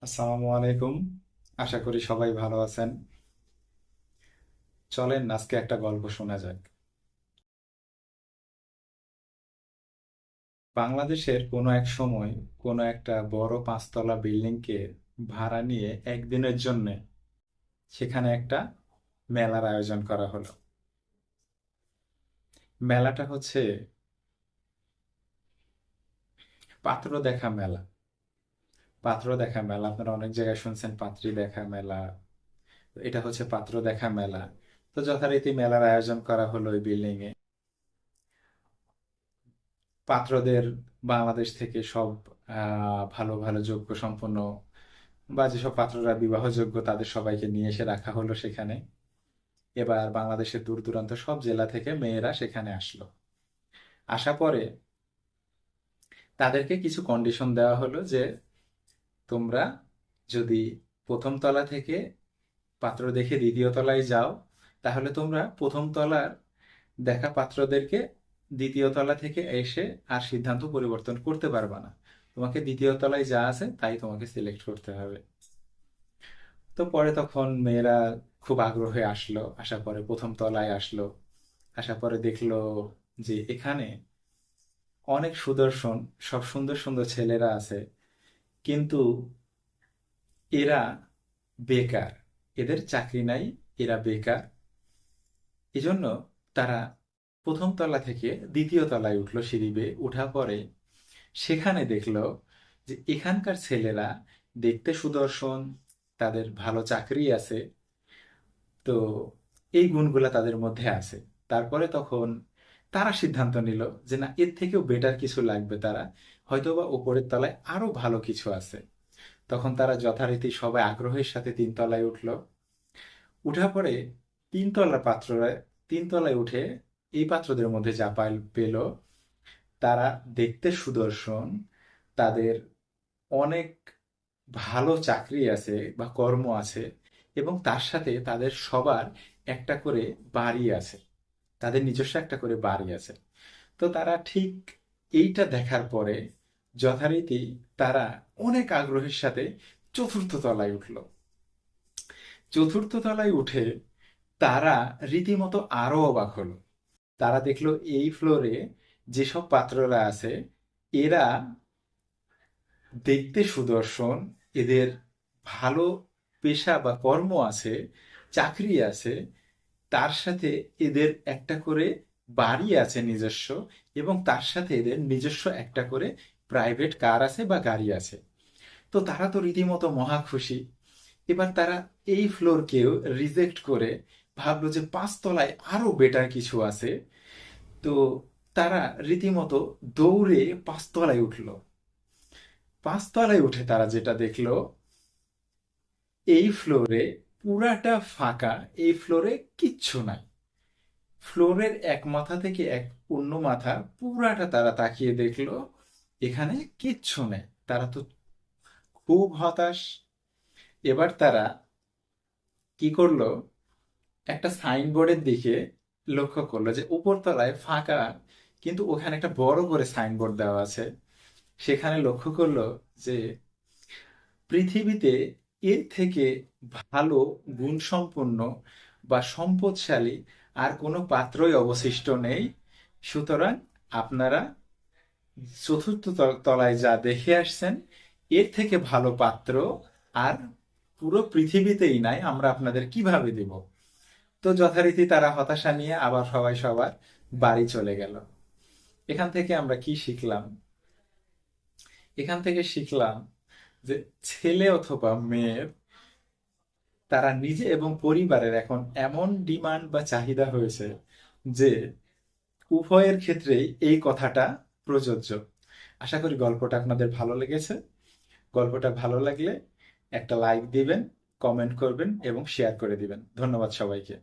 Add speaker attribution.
Speaker 1: আসসালামু আলাইকুম। আশা করি সবাই ভালো আছেন। চলেন আজকে একটা গল্প শোনা যাক। বাংলাদেশের কোনো এক সময় কোনো একটা বড় পাঁচতলা বিল্ডিংকে ভাড়া নিয়ে একদিনের জন্য সেখানে একটা মেলার আয়োজন করা হলো। মেলাটা হচ্ছে পাত্র দেখা মেলা। পাত্র দেখা মেলা আপনারা অনেক জায়গায় শুনছেন, পাত্রী দেখা মেলা। এটা হচ্ছে পাত্র দেখা মেলা। তো যথারীতি মেলার আয়োজন করা হলো ওই বিল্ডিং এ। পাত্রদের বাংলাদেশ থেকে সব ভালো ভালো যোগ্য সম্পন্ন বা যেসব পাত্ররা বিবাহযোগ্য তাদের সবাইকে নিয়ে এসে রাখা হলো সেখানে। এবার বাংলাদেশের দূর দূরান্ত সব জেলা থেকে মেয়েরা সেখানে আসলো। আসা পরে তাদেরকে কিছু কন্ডিশন দেওয়া হলো যে তোমরা যদি প্রথম তলা থেকে পাত্র দেখে দ্বিতীয় তলায় যাও, তাহলে তোমরা প্রথম তলার দেখা পাত্রদেরকে দ্বিতীয় তলা থেকে এসে আর সিদ্ধান্ত পরিবর্তন করতে পারবা না। তোমাকে দ্বিতীয় তলায় যা আছে তাই তোমাকে সিলেক্ট করতে হবে। তো পরে তখন মেয়েরা খুব আগ্রহে আসলো, আসার পরে প্রথম তলায় আসলো। আসার পরে দেখলো যে এখানে অনেক সুদর্শন সব সুন্দর সুন্দর ছেলেরা আছে, কিন্তু এরা বেকার, এদের চাকরি নাই, এরা বেকার। এজন্য তারা প্রথম তলা থেকে দ্বিতীয় তলায় উঠলো, সিঁড়ি বেয়ে উঠা পরে সেখানে দেখলো যে এখানকার ছেলেরা দেখতে সুদর্শন, তাদের ভালো চাকরি আছে। তো এই গুণগুলা তাদের মধ্যে আছে। তারপরে তখন তারা সিদ্ধান্ত নিল যে না, এর থেকেও বেটার কিছু লাগবে। তারা হয়তোবা উপরের তলায় আরো ভালো কিছু আছে। তখন তারা যথারীতি সবাই আগ্রহের সাথে তিনতলায় উঠলো। উঠার পরে তিনতলার পাত্ররা তিনতলায় উঠে এই পাত্রদের মধ্যে যা পেল, তারা দেখতে সুদর্শন, তাদের অনেক ভালো চাকরি আছে বা কর্ম আছে, এবং তার সাথে তাদের সবার একটা করে বাড়ি আছে, তাদের নিজস্ব একটা করে বাড়ি আছে। তো তারা ঠিক এইটা দেখার পরে যথারীতি তারা অনেক আগ্রহের সাথে চতুর্থ তলায় উঠল। চতুর্থ তলায় উঠে তারা রীতিমতো আরো অবাক হলো। তারা দেখলো এই ফ্লোরে যেসব পাত্ররা আছে এরা দেখতে সুদর্শন, এদের ভালো পেশা বা কর্ম আছে, চাকরি আছে, তার সাথে এদের একটা করে বাড়ি আছে নিজস্ব, এবং তার সাথে এদের নিজস্ব একটা করে প্রাইভেট কার আছে বা গাড়ি আছে। তো তারা তো রীতিমতো মহা খুশি। এবার তারা এই ফ্লোরকেও রিজেক্ট করে ভাবলো যে পাঁচতলায় আরো বেটার কিছু আছে। তো তারা রীতিমতো দৌড়ে পাঁচতলায় উঠলো। পাঁচতলায় উঠে তারা যেটা দেখলো, এই ফ্লোরে পুরাটা ফাঁকা, এই ফ্লোরে কিচ্ছু নাই। ফ্লোরের এক মাথা থেকে এক অন্য মাথা পুরাটা তারা তাকিয়ে দেখলো, এখানে কিচ্ছু নেই। তারা তো খুব হতাশ। এবার তারা কি করলো, একটা সাইনবোর্ডের দিকে লক্ষ্য করলো যে উপরতলায় ফাঁকা, কিন্তু ওখানে একটা বড় করে সাইনবোর্ড দেওয়া আছে। সেখানে লক্ষ্য করলো যে পৃথিবীতে এর থেকে ভালো গুণসম্পন্ন বা সম্পদশালী আর কোনো পাত্রই অবশিষ্ট নেই। সুতরাং আপনারা চতুর্থ তলায় যা দেখে আসছেন, এর থেকে ভালো পাত্র আর পুরো পৃথিবীতেই নাই, আমরা আপনাদের কিভাবে দেব। তো যথারীতি তারা হতাশা নিয়ে আবার সবাই সবার বাড়ি চলে গেল। এখান থেকে আমরা কি শিখলাম? এখান থেকে শিখলাম যে ছেলে অথবা মেয়ের, তারা নিজে এবং পরিবারের এখন এমন ডিমান্ড বা চাহিদা হয়েছে যে উভয়ের ক্ষেত্রেই এই কথাটা প্রযোজ্য। আশা করি গল্পটা আপনাদের ভালো লেগেছে। গল্পটা ভালো লাগলে একটা লাইক দিবেন, কমেন্ট করবেন এবং শেয়ার করে দিবেন। ধন্যবাদ সবাইকে।